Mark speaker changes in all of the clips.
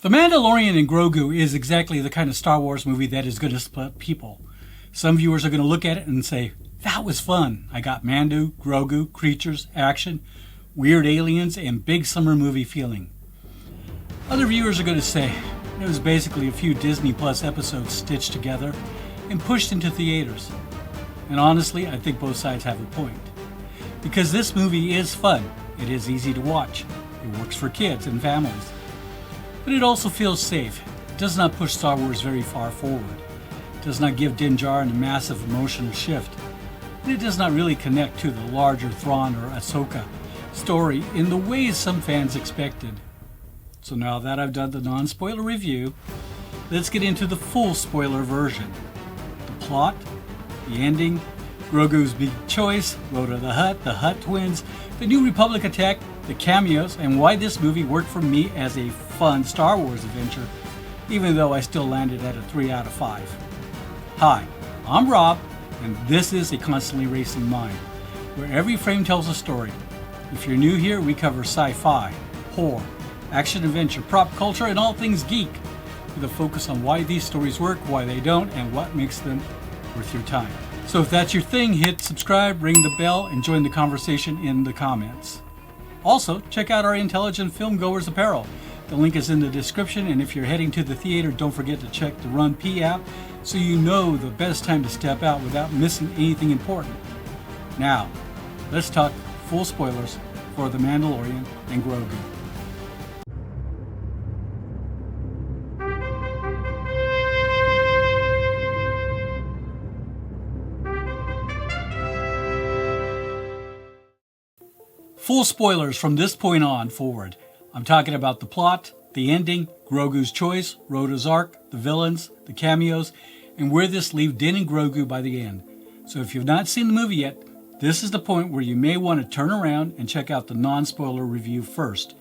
Speaker 1: The Mandalorian and Grogu is exactly the kind of Star Wars movie that is going to split people. Some viewers are going to look at it and say, that was fun. I got Mando, Grogu, creatures, action, weird aliens, and big summer movie feeling. Other viewers are going to say, it was basically a few Disney Plus episodes stitched together and pushed into theaters. And honestly, I think both sides have a point. Because this movie is fun. It is easy to watch. It works for kids and families. But it also feels safe. It does not push Star Wars very far forward. It does not give Din Djarin a massive emotional shift. And it does not really connect to the larger Thrawn or Ahsoka story in the ways some fans expected. So now that I've done the non-spoiler review, let's get into the full spoiler version. The plot, the ending, Grogu's big choice, Rotta the Hutt twins, the New Republic attack, the cameos, and why this movie worked for me as a fun Star Wars adventure, even though I still landed at a 3 out of 5. Hi, I'm Rob, and this is A Constantly Racing Mind, where every frame tells a story. If you're new here, we cover sci-fi, horror, action-adventure, prop culture, and all things geek, with a focus on why these stories work, why they don't, and what makes them worth your time. So if that's your thing, hit subscribe, ring the bell, and join the conversation in the comments. Also, check out our Intelligent Film Goers apparel. The link is in the description, and if you're heading to the theater, don't forget to check the RunPee app so you know the best time to step out without missing anything important. Now, let's talk full spoilers for The Mandalorian and Grogu. Full spoilers from this point on forward. I'm talking about the plot, the ending, Grogu's choice, Rotta's arc, the villains, the cameos, and where this leaves Din and Grogu by the end. So if you've not seen the movie yet, this is the point where you may want to turn around and check out the non-spoiler review first.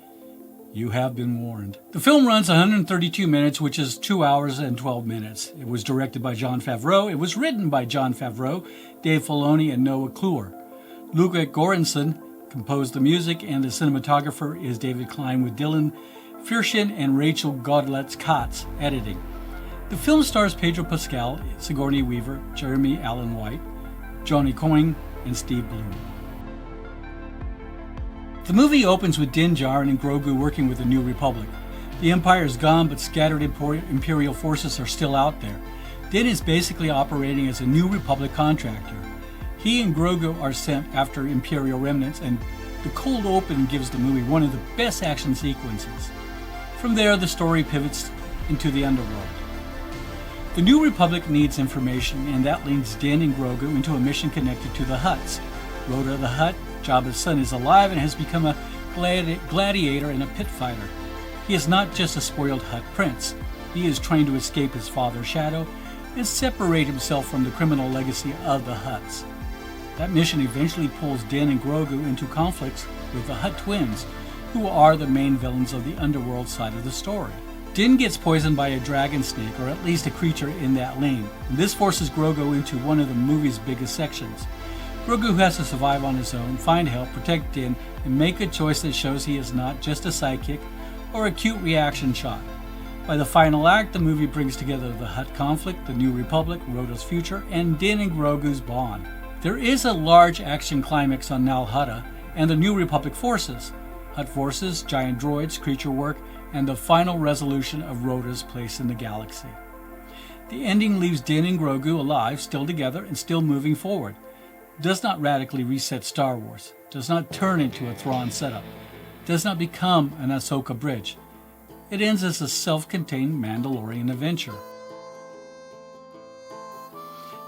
Speaker 1: You have been warned. The film runs 132 minutes, which is 2 hours and 12 minutes. It was directed by Jon Favreau. It was written by Jon Favreau, Dave Filoni, and Noah Kloor. Ludwig Göransson composed the music, and the cinematographer is David Klein, with Dylan Firshein and Rachel Goodlett's Katz editing. The film stars Pedro Pascal, Sigourney Weaver, Jeremy Allen White, Jonny Coyne, and Steve Blum. The movie opens with Din Djarin and Grogu working with the New Republic. The Empire is gone, but scattered Imperial forces are still out there. Din is basically operating as a New Republic contractor. He and Grogu are sent after Imperial remnants, and the cold open gives the movie one of the best action sequences. From there, the story pivots into the underworld. The New Republic needs information, and that leads Din and Grogu into a mission connected to the Hutts. Rotta the Hutt, Jabba's son, is alive and has become a gladiator and a pit fighter. He is not just a spoiled Hutt prince. He is trying to escape his father's shadow and separate himself from the criminal legacy of the Hutts. That mission eventually pulls Din and Grogu into conflicts with the Hutt twins, who are the main villains of the underworld side of the story. Din gets poisoned by a dragon snake, or at least a creature in that lane, and this forces Grogu into one of the movie's biggest sections. Grogu has to survive on his own, find help, protect Din, and make a choice that shows he is not just a sidekick or a cute reaction shot. By the final act, the movie brings together the Hutt conflict, the New Republic, Rotta's future, and Din and Grogu's bond. There is a large action climax on Nal Hutta and the New Republic forces, Hutt forces, giant droids, creature work, and the final resolution of Rotta's place in the galaxy. The ending leaves Din and Grogu alive, still together, and still moving forward. Does not radically reset Star Wars, does not turn into a Thrawn setup, does not become an Ahsoka bridge. It ends as a self-contained Mandalorian adventure.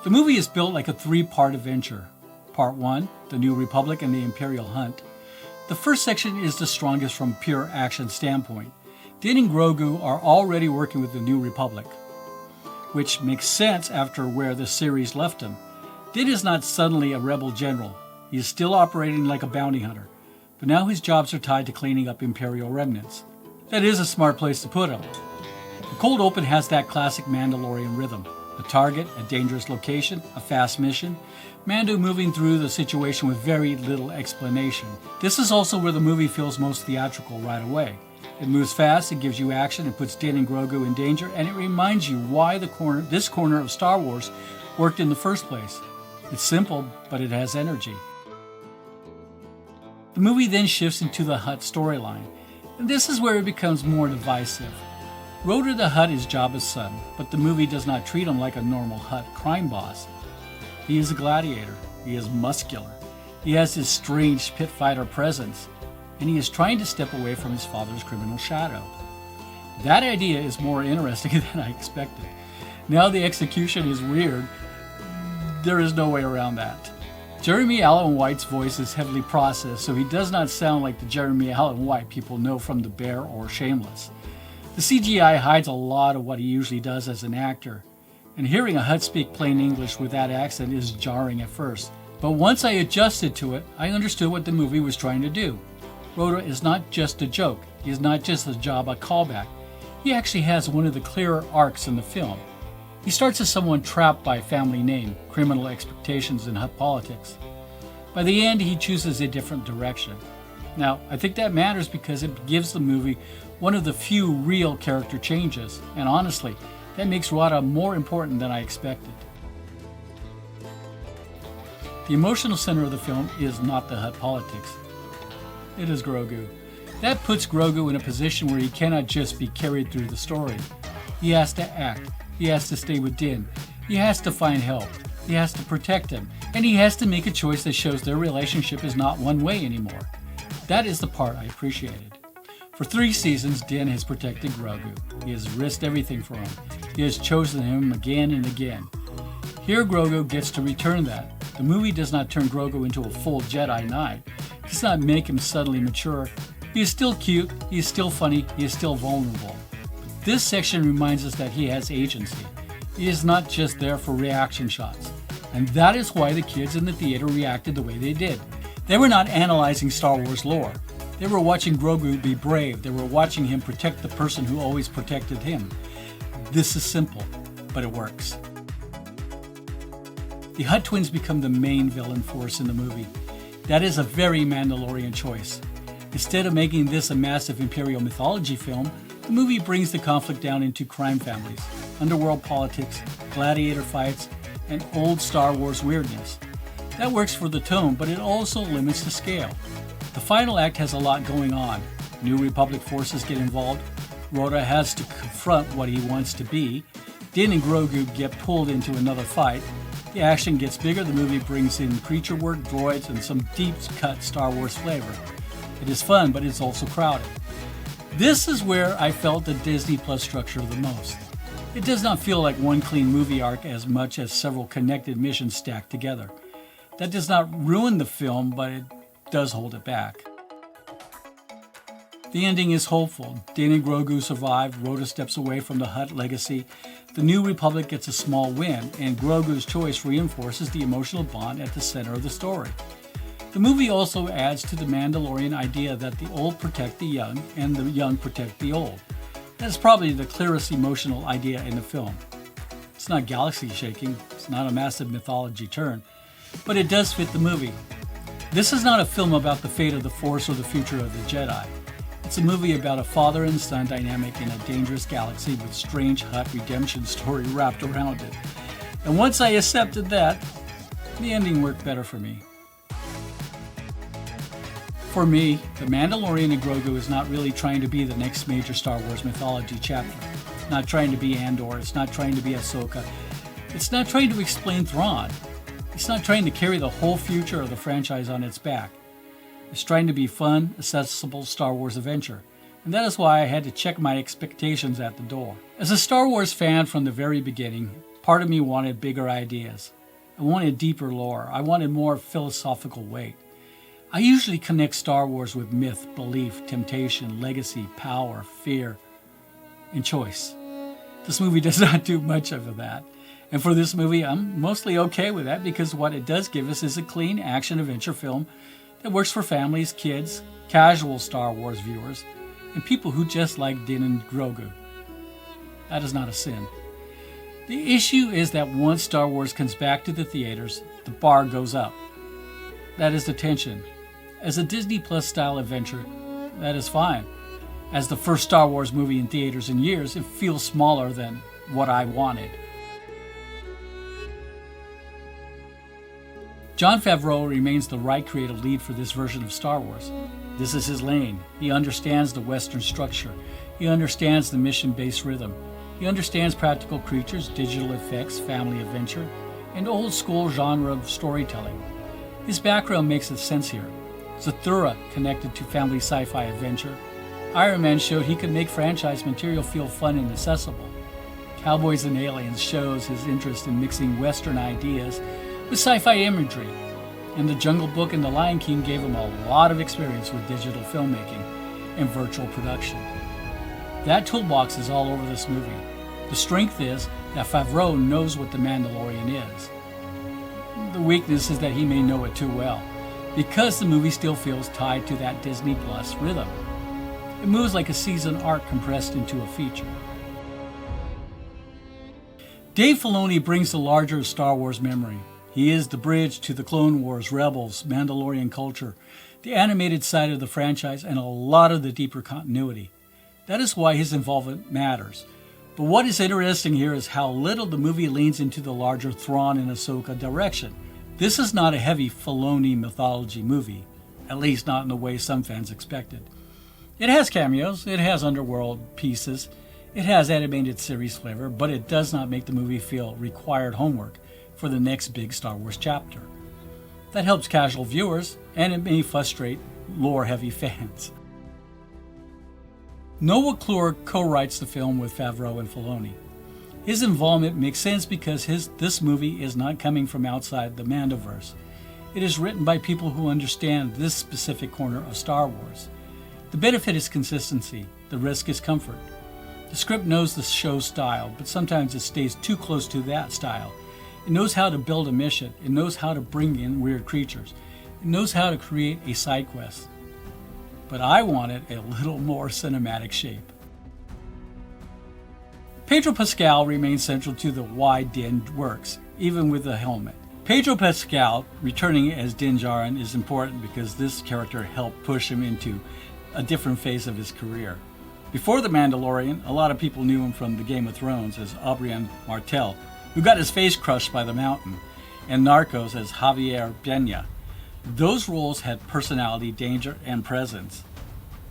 Speaker 1: The movie is built like a 3-part adventure. Part 1, the New Republic and the Imperial Hunt. The first section is the strongest from pure action standpoint. Din and Grogu are already working with the New Republic, which makes sense after where the series left him. Din is not suddenly a rebel general. He is still operating like a bounty hunter, but now his jobs are tied to cleaning up Imperial remnants. That is a smart place to put him. The cold open has that classic Mandalorian rhythm. A target, a dangerous location, a fast mission. Mando moving through the situation with very little explanation. This is also where the movie feels most theatrical right away. It moves fast, it gives you action, it puts Din and Grogu in danger, and it reminds you why this corner of Star Wars worked in the first place. It's simple, but it has energy. The movie then shifts into the Hutt storyline, and this is where it becomes more divisive. Rotta the Hutt is Jabba's son, but the movie does not treat him like a normal Hutt crime boss. He is a gladiator, he is muscular, he has this strange pit fighter presence, and he is trying to step away from his father's criminal shadow. That idea is more interesting than I expected. Now the execution is weird. There is no way around that. Jeremy Allen White's voice is heavily processed, so he does not sound like the Jeremy Allen White people know from The Bear or Shameless. The CGI hides a lot of what he usually does as an actor, and hearing a Hutt speak plain English with that accent is jarring at first. But once I adjusted to it, I understood what the movie was trying to do. Rotta is not just a joke. He is not just a Jabba callback. He actually has one of the clearer arcs in the film. He starts as someone trapped by family name, criminal expectations, and Hutt politics. By the end, he chooses a different direction. Now, I think that matters because it gives the movie one of the few real character changes, and honestly, that makes Rotta more important than I expected. The emotional center of the film is not the Hutt politics. It is Grogu. That puts Grogu in a position where he cannot just be carried through the story. He has to act. He has to stay with Din. He has to find help. He has to protect him. And he has to make a choice that shows their relationship is not one way anymore. That is the part I appreciated. For 3 seasons, Din has protected Grogu. He has risked everything for him. He has chosen him again and again. Here Grogu gets to return that. The movie does not turn Grogu into a full Jedi Knight. It does not make him suddenly mature. He is still cute, he is still funny, he is still vulnerable. This section reminds us that he has agency. He is not just there for reaction shots. And that is why the kids in the theater reacted the way they did. They were not analyzing Star Wars lore. They were watching Grogu be brave. They were watching him protect the person who always protected him. This is simple, but it works. The Hutt twins become the main villain force in the movie. That is a very Mandalorian choice. Instead of making this a massive Imperial mythology film, the movie brings the conflict down into crime families, underworld politics, gladiator fights, and old Star Wars weirdness. That works for the tone, but it also limits the scale. The final act has a lot going on. New Republic forces get involved. Rotta has to confront what he wants to be. Din and Grogu get pulled into another fight. The action gets bigger, the movie brings in creature work, droids, and some deep-cut Star Wars flavor. It is fun, but it's also crowded. This is where I felt the Disney Plus structure the most. It does not feel like one clean movie arc as much as several connected missions stacked together. That does not ruin the film, but it does hold it back. The ending is hopeful. Din and Grogu survive, Rotta steps away from the Hutt legacy, the New Republic gets a small win, and Grogu's choice reinforces the emotional bond at the center of the story. The movie also adds to the Mandalorian idea that the old protect the young and the young protect the old. That is probably the clearest emotional idea in the film. It's not galaxy shaking, it's not a massive mythology turn, but it does fit the movie. This is not a film about the fate of the Force or the future of the Jedi. It's a movie about a father and son dynamic in a dangerous galaxy with strange Hutt redemption story wrapped around it. And once I accepted that, the ending worked better for me. For me, The Mandalorian and Grogu is not really trying to be the next major Star Wars mythology chapter. It's not trying to be Andor, it's not trying to be Ahsoka. It's not trying to explain Thrawn. It's not trying to carry the whole future of the franchise on its back. It's trying to be fun, accessible Star Wars adventure, and that is why I had to check my expectations at the door. As a Star Wars fan from the very beginning, part of me wanted bigger ideas. I wanted deeper lore. I wanted more philosophical weight. I usually connect Star Wars with myth, belief, temptation, legacy, power, fear, and choice. This movie does not do much of that. And for this movie, I'm mostly okay with that because what it does give us is a clean action adventure film that works for families, kids, casual Star Wars viewers, and people who just like Din and Grogu. That is not a sin. The issue is that once Star Wars comes back to the theaters, the bar goes up. That is the tension. As a Disney Plus style adventure, that is fine. As the first Star Wars movie in theaters in years, it feels smaller than what I wanted. Jon Favreau remains the right creative lead for this version of Star Wars. This is his lane. He understands the Western structure. He understands the mission-based rhythm. He understands practical creatures, digital effects, family adventure, and old-school genre of storytelling. His background makes sense here. Zathura connected to family sci-fi adventure. Iron Man showed he could make franchise material feel fun and accessible. Cowboys and Aliens shows his interest in mixing Western ideas with sci-fi imagery. And The Jungle Book and The Lion King gave him a lot of experience with digital filmmaking and virtual production. That toolbox is all over this movie. The strength is that Favreau knows what The Mandalorian is. The weakness is that he may know it too well, because the movie still feels tied to that Disney Plus rhythm. It moves like a season arc compressed into a feature. Dave Filoni brings the larger Star Wars memory. He is the bridge to the Clone Wars, Rebels, Mandalorian culture, the animated side of the franchise, and a lot of the deeper continuity. That is why his involvement matters. But what is interesting here is how little the movie leans into the larger Thrawn and Ahsoka direction. This is not a heavy Filoni mythology movie, at least not in the way some fans expected. It has cameos, it has underworld pieces, it has animated series flavor, but it does not make the movie feel required homework for the next big Star Wars chapter. That helps casual viewers, and it may frustrate lore-heavy fans. Noah Kloor co-writes the film with Favreau and Filoni. His involvement makes sense because this movie is not coming from outside the Mandoverse. It is written by people who understand this specific corner of Star Wars. The benefit is consistency, the risk is comfort. The script knows the show's style, but sometimes it stays too close to that style. It knows how to build a mission, it knows how to bring in weird creatures, it knows how to create a side quest. But I wanted a little more cinematic shape. Pedro Pascal remains central to the why Din works, even with the helmet. Pedro Pascal returning as Din Djarin is important because this character helped push him into a different phase of his career. Before The Mandalorian, a lot of people knew him from the Game of Thrones as Oberyn Martell, who got his face crushed by the mountain, and Narcos as Javier Peña. Those roles had personality, danger, and presence.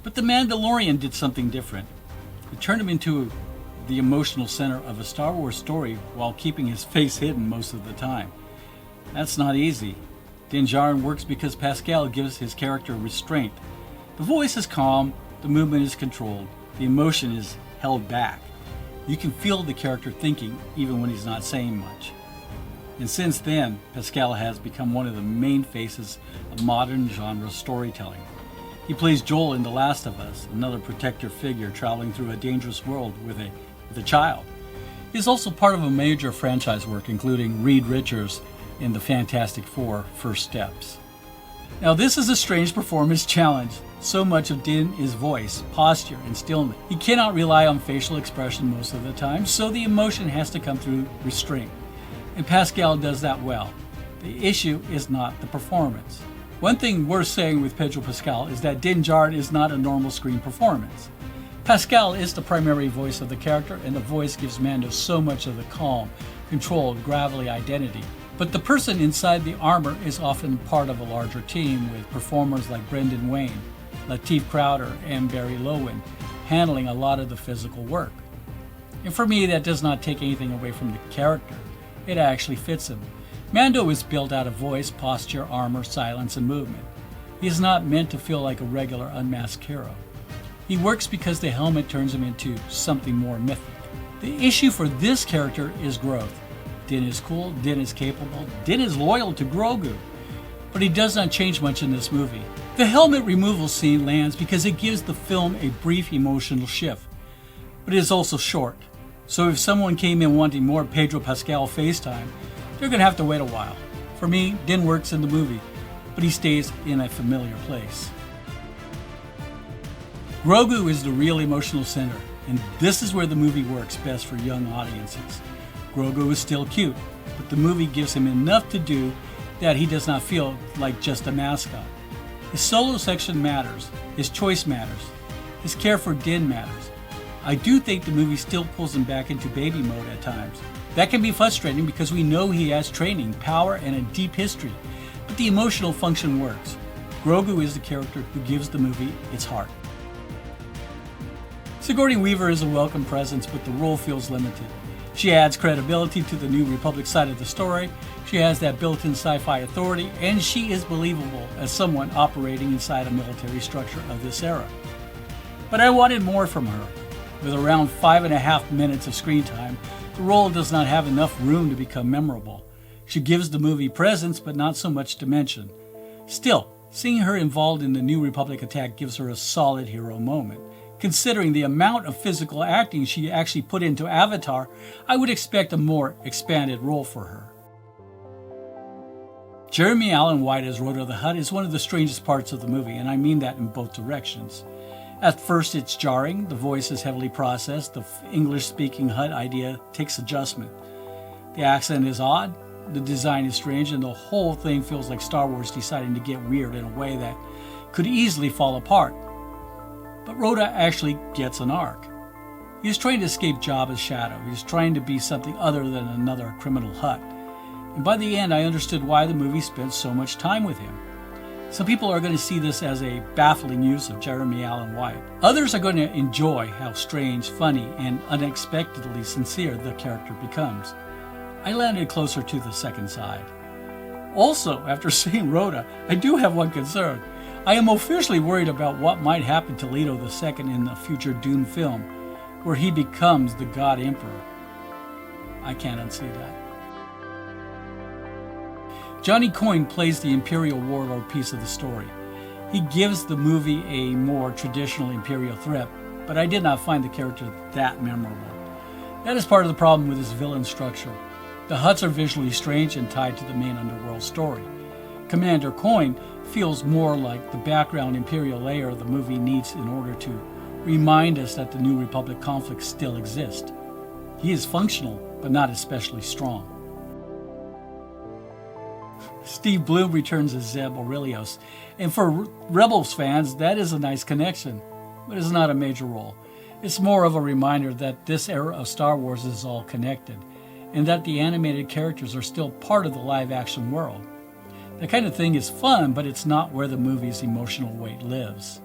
Speaker 1: But The Mandalorian did something different. It turned him into the emotional center of a Star Wars story while keeping his face hidden most of the time. That's not easy. Din Djarin works because Pascal gives his character restraint. The voice is calm, the movement is controlled, the emotion is held back. You can feel the character thinking even when he's not saying much. And since then, Pascal has become one of the main faces of modern genre storytelling. He plays Joel in The Last of Us, another protector figure traveling through a dangerous world with a child. He's also part of a major franchise work, including Reed Richards in the Fantastic Four: First Steps. Now this is a strange performance challenge. So much of Din is voice, posture, and stillness. He cannot rely on facial expression most of the time, so the emotion has to come through restraint. And Pascal does that well. The issue is not the performance. One thing worth saying with Pedro Pascal is that Din Djarin is not a normal screen performance. Pascal is the primary voice of the character, and the voice gives Mando so much of the calm, controlled, gravelly identity. But the person inside the armor is often part of a larger team, with performers like Brendan Wayne, Lateef Crowder, and Barry Lowen handling a lot of the physical work. And for me, that does not take anything away from the character. It actually fits him. Mando is built out of voice, posture, armor, silence, and movement. He is not meant to feel like a regular unmasked hero. He works because the helmet turns him into something more mythic. The issue for this character is growth. Din is cool, Din is capable, Din is loyal to Grogu, but he does not change much in this movie. The helmet removal scene lands because it gives the film a brief emotional shift, but it is also short. So if someone came in wanting more Pedro Pascal face time, they're going to have to wait a while. For me, Din works in the movie, but he stays in a familiar place. Grogu is the real emotional center, and this is where the movie works best for young audiences. Grogu is still cute, but the movie gives him enough to do that he does not feel like just a mascot. His solo section matters, his choice matters, His care for Din matters. I do think the movie still pulls him back into baby mode at times. That can be frustrating because we know he has training, power, and a deep history, but the emotional function works. Grogu is the character who gives the movie its heart. Sigourney Weaver is a welcome presence, but the role feels limited. She adds credibility to the New Republic side of the story, she has that built-in sci-fi authority, and she is believable as someone operating inside a military structure of this era. But I wanted more from her. With around 5.5 minutes of screen time, the role does not have enough room to become memorable. She gives the movie presence, but not so much dimension. Still, seeing her involved in the New Republic attack gives her a solid hero moment. Considering the amount of physical acting she actually put into Avatar, I would expect a more expanded role for her. Jeremy Allen White as Rotta the Hutt is one of the strangest parts of the movie, and I mean that in both directions. At first it's jarring, the voice is heavily processed, the English-speaking Hutt idea takes adjustment. The accent is odd, the design is strange, and the whole thing feels like Star Wars deciding to get weird in a way that could easily fall apart. But Rotta actually gets an arc. He is trying to escape Jabba's shadow. He is trying to be something other than another criminal Hutt. And by the end, I understood why the movie spent so much time with him. Some people are going to see this as a baffling use of Jeremy Allen White. Others are going to enjoy how strange, funny, and unexpectedly sincere the character becomes. I landed closer to the second side. Also, after seeing Rotta, I do have one concern. I am officially worried about what might happen to Leto II in the future Dune film, where he becomes the God Emperor. I can't unsee that. Jonny Coyne plays the Imperial warlord piece of the story. He gives the movie a more traditional Imperial threat, but I did not find the character that memorable. That is part of the problem with his villain structure. The Hutts are visually strange and tied to the main underworld story. Commander Coyne feels more like the background Imperial layer the movie needs in order to remind us that the New Republic conflicts still exist. He is functional, but not especially strong. Steve Blum returns as Zeb Orrelios, and for Rebels fans, that is a nice connection, but it's not a major role. It's more of a reminder that this era of Star Wars is all connected, and that the animated characters are still part of the live-action world. That kind of thing is fun, but it's not where the movie's emotional weight lives.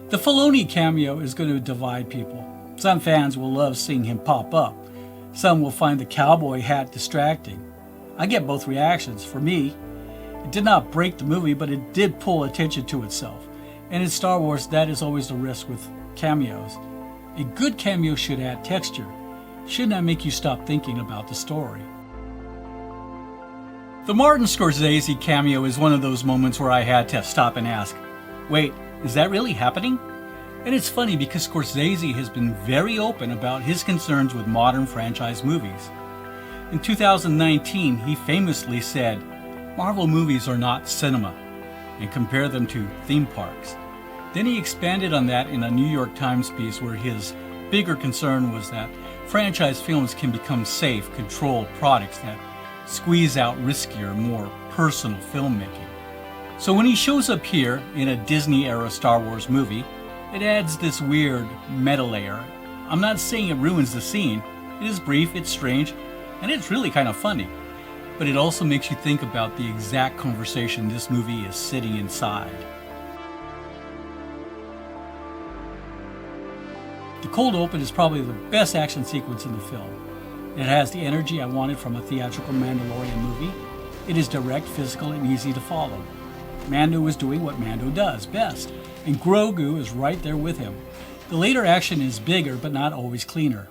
Speaker 1: The Filoni cameo is going to divide people. Some fans will love seeing him pop up. Some will find the cowboy hat distracting. I get both reactions. For me, it did not break the movie, but it did pull attention to itself. And in Star Wars, that is always the risk with cameos. A good cameo should add texture. Should not make you stop thinking about the story. The Martin Scorsese cameo is one of those moments where I had to stop and ask, wait, is that really happening? And it's funny because Scorsese has been very open about his concerns with modern franchise movies. In 2019, he famously said, Marvel movies are not cinema, and compared them to theme parks. Then he expanded on that in a New York Times piece where his bigger concern was that franchise films can become safe, controlled products that squeeze out riskier, more personal filmmaking. So when he shows up here in a Disney-era Star Wars movie, it adds this weird meta layer. I'm not saying it ruins the scene. It is brief, it's strange, and it's really kind of funny. But it also makes you think about the exact conversation this movie is sitting inside. The cold open is probably the best action sequence in the film. It has the energy I wanted from a theatrical Mandalorian movie. It is direct, physical, and easy to follow. Mando is doing what Mando does best, and Grogu is right there with him. The later action is bigger, but not always cleaner.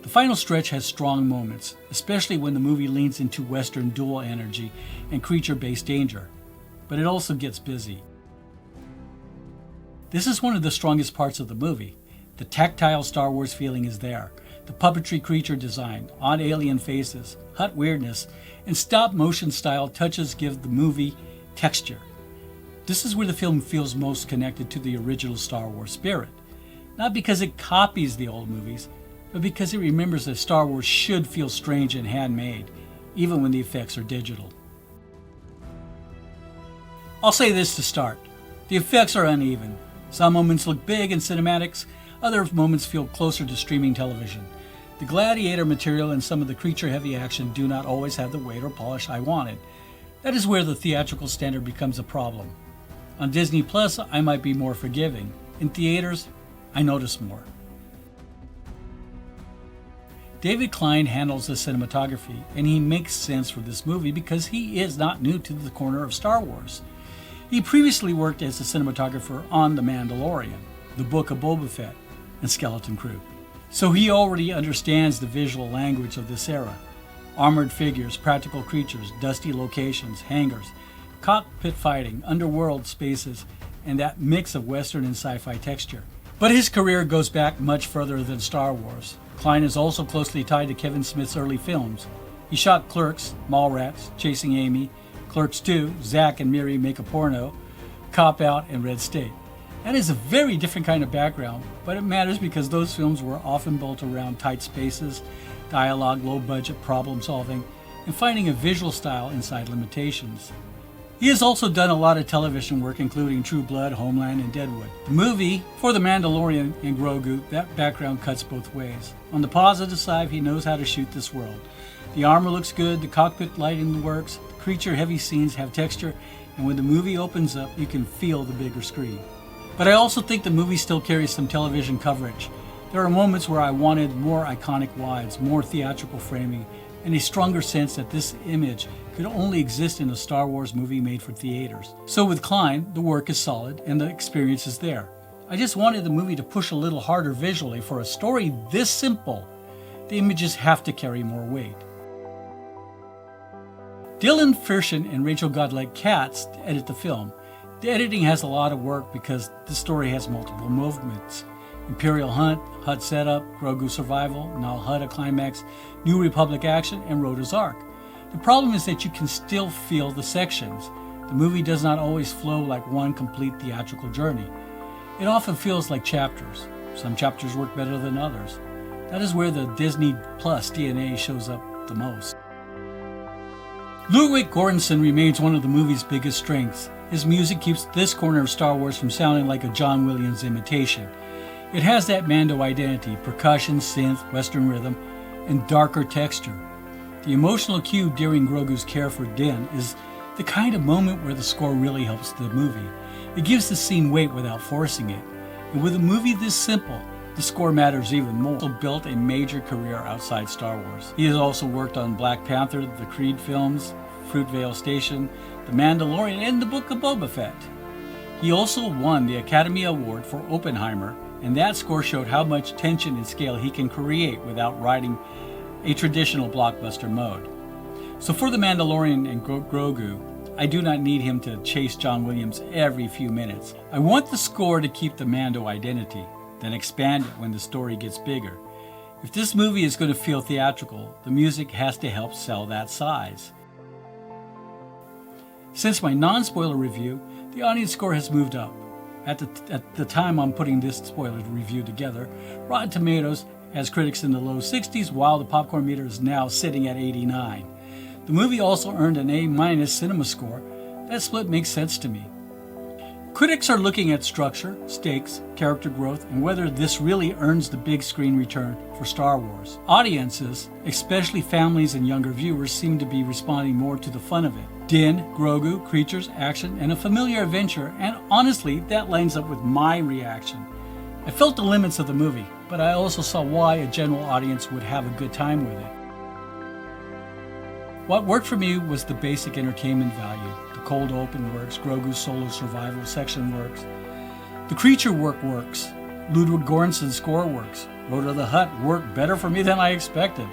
Speaker 1: The final stretch has strong moments, especially when the movie leans into Western dual energy and creature-based danger, but it also gets busy. This is one of the strongest parts of the movie. The tactile Star Wars feeling is there. The puppetry creature design, odd alien faces, Hutt weirdness, and stop-motion style touches give the movie texture. This is where the film feels most connected to the original Star Wars spirit. Not because it copies the old movies, but because it remembers that Star Wars should feel strange and handmade, even when the effects are digital. I'll say this to start. The effects are uneven. Some moments look big in cinematics, other moments feel closer to streaming television. The gladiator material and some of the creature-heavy action do not always have the weight or polish I wanted. That is where the theatrical standard becomes a problem. On Disney Plus, I might be more forgiving. In theaters, I notice more. David Klein handles the cinematography, and he makes sense for this movie because he is not new to the corner of Star Wars. He previously worked as a cinematographer on The Mandalorian, The Book of Boba Fett, and Skeleton Crew. So he already understands the visual language of this era. Armored figures, practical creatures, dusty locations, hangars, cockpit fighting, underworld spaces, and that mix of Western and sci-fi texture. But his career goes back much further than Star Wars. Klein is also closely tied to Kevin Smith's early films. He shot Clerks, Mallrats, Chasing Amy, Clerks 2, Zack and Miri Make a Porno, Cop Out, and Red State. That is a very different kind of background, but it matters because those films were often built around tight spaces, dialogue, low-budget problem solving, and finding a visual style inside limitations. He has also done a lot of television work, including True Blood, Homeland, and Deadwood. The movie, for The Mandalorian and Grogu, that background cuts both ways. On the positive side, he knows how to shoot this world. The armor looks good, the cockpit lighting works, the creature-heavy scenes have texture, and when the movie opens up, you can feel the bigger screen. But I also think the movie still carries some television coverage. There are moments where I wanted more iconic wides, more theatrical framing, and a stronger sense that this image could only exist in a Star Wars movie made for theaters. So with Klein, the work is solid and the experience is there. I just wanted the movie to push a little harder visually. For a story this simple, the images have to carry more weight. Dylan Firshein and Rachel Goodlett Katz edit the film. The editing has a lot of work because the story has multiple movements. Imperial Hunt, Hutt Setup, Grogu Survival, Nal Hutta Climax, New Republic Action, and Rota's Arc. The problem is that you can still feel the sections. The movie does not always flow like one complete theatrical journey. It often feels like chapters. Some chapters work better than others. That is where the Disney Plus DNA shows up the most. Ludwig Göransson remains one of the movie's biggest strengths. His music keeps this corner of Star Wars from sounding like a John Williams imitation. It has that Mando identity, percussion, synth, Western rhythm, and darker texture. The emotional cue during Grogu's care for Din is the kind of moment where the score really helps the movie. It gives the scene weight without forcing it. And with a movie this simple, the score matters even more. He also built a major career outside Star Wars. He has also worked on Black Panther, the Creed films, Fruitvale Station, The Mandalorian, and The Book of Boba Fett. He also won the Academy Award for Oppenheimer, and that score showed how much tension and scale he can create without writing a traditional blockbuster mode. So for The Mandalorian and Grogu, I do not need him to chase John Williams every few minutes. I want the score to keep the Mando identity, then expand it when the story gets bigger. If this movie is going to feel theatrical, the music has to help sell that size. Since my non-spoiler review, the audience score has moved up. At the time I'm putting this spoiler review together, Rotten Tomatoes has critics in the low 60s, while the popcorn meter is now sitting at 89. The movie also earned an A- CinemaScore. That split makes sense to me. Critics are looking at structure, stakes, character growth, and whether this really earns the big screen return for Star Wars. Audiences, especially families and younger viewers, seem to be responding more to the fun of it. Din, Grogu, creatures, action, and a familiar adventure, and honestly, that lines up with my reaction. I felt the limits of the movie, but I also saw why a general audience would have a good time with it. What worked for me was the basic entertainment value. The cold open works, Grogu's solo survival section works. The creature work works. Ludwig Göransson's score works. Rotta the Hutt worked better for me than I expected.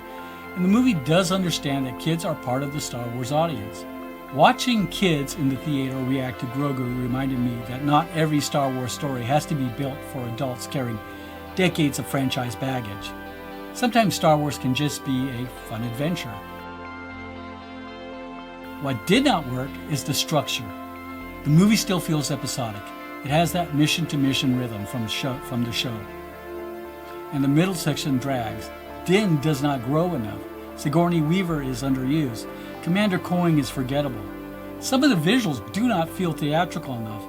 Speaker 1: And the movie does understand that kids are part of the Star Wars audience. Watching kids in the theater react to Grogu reminded me that not every Star Wars story has to be built for adults carrying decades of franchise baggage. Sometimes Star Wars can just be a fun adventure. What did not work is the structure. The movie still feels episodic. It has that mission-to-mission rhythm from the show. And the middle section drags. Din does not grow enough. Sigourney Weaver is underused. Commander Coyne is forgettable. Some of the visuals do not feel theatrical enough.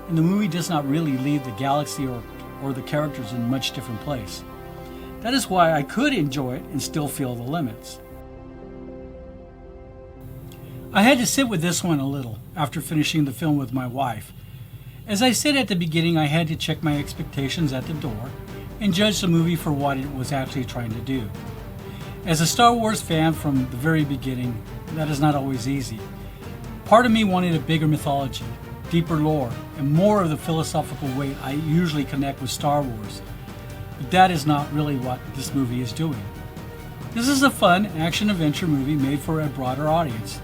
Speaker 1: and the movie does not really leave the galaxy or the characters in a much different place. That is why I could enjoy it and still feel the limits. I had to sit with this one a little after finishing the film with my wife. As I said at the beginning, I had to check my expectations at the door and judge the movie for what it was actually trying to do. As a Star Wars fan from the very beginning, that is not always easy. Part of me wanted a bigger mythology, deeper lore, and more of the philosophical weight I usually connect with Star Wars. But that is not really what this movie is doing. This is a fun action-adventure movie made for a broader audience.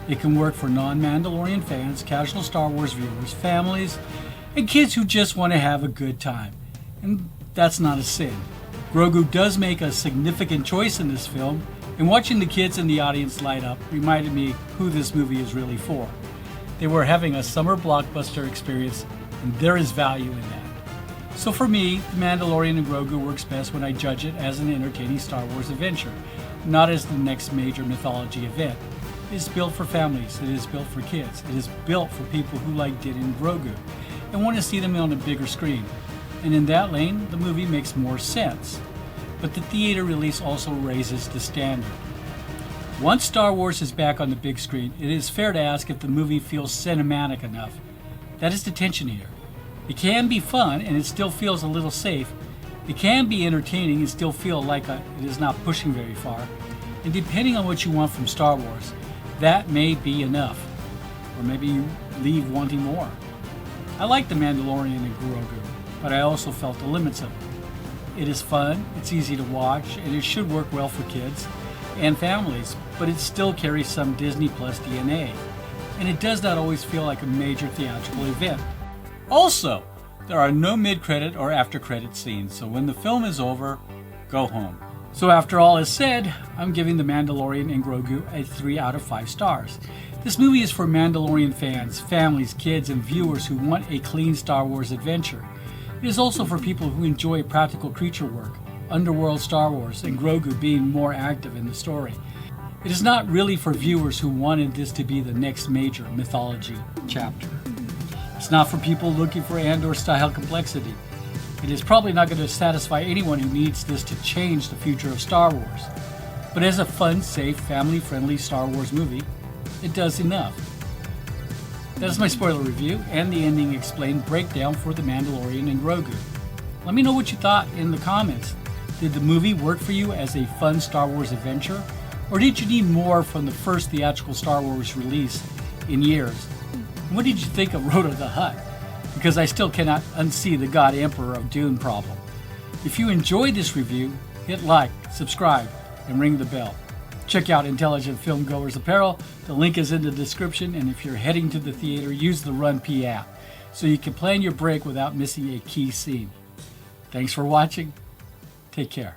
Speaker 1: It can work for non-Mandalorian fans, casual Star Wars viewers, families, and kids who just want to have a good time. And that's not a sin. Grogu does make a significant choice in this film, and watching the kids in the audience light up reminded me who this movie is really for. They were having a summer blockbuster experience, and there is value in that. So for me, The Mandalorian and Grogu works best when I judge it as an entertaining Star Wars adventure, not as the next major mythology event. It is built for families, it is built for kids, it is built for people who like Din and Grogu and want to see them on a bigger screen. And in that lane, the movie makes more sense. But the theater release also raises the standard. Once Star Wars is back on the big screen, it is fair to ask if the movie feels cinematic enough. That is the tension here. It can be fun and it still feels a little safe. It can be entertaining and still feel like it is not pushing very far. And depending on what you want from Star Wars, that may be enough. Or maybe you leave wanting more. I like The Mandalorian and Grogu, but I also felt the limits of it. It is fun, it's easy to watch, and it should work well for kids and families, but it still carries some Disney Plus DNA, and it does not always feel like a major theatrical event. Also, there are no mid-credit or after-credit scenes, so when the film is over, go home. So after all is said, I'm giving The Mandalorian and Grogu a 3 out of 5 stars. This movie is for Mandalorian fans, families, kids, and viewers who want a clean Star Wars adventure. It is also for people who enjoy practical creature work, underworld Star Wars, and Grogu being more active in the story. It is not really for viewers who wanted this to be the next major mythology chapter. It's not for people looking for Andor-style complexity. It is probably not going to satisfy anyone who needs this to change the future of Star Wars. But as a fun, safe, family-friendly Star Wars movie, it does enough. That is my spoiler review and the ending explained breakdown for The Mandalorian and Grogu. Let me know what you thought in the comments. Did the movie work for you as a fun Star Wars adventure? Or did you need more from the first theatrical Star Wars release in years? And what did you think of Rotta the Hutt? Because I still cannot unsee the God Emperor of Dune problem. If you enjoyed this review, hit like, subscribe, and ring the bell. Check out Intelligent Film Goers Apparel. The link is in the description, and if you're heading to the theater, use the RunPee app so you can plan your break without missing a key scene. Thanks for watching. Take care.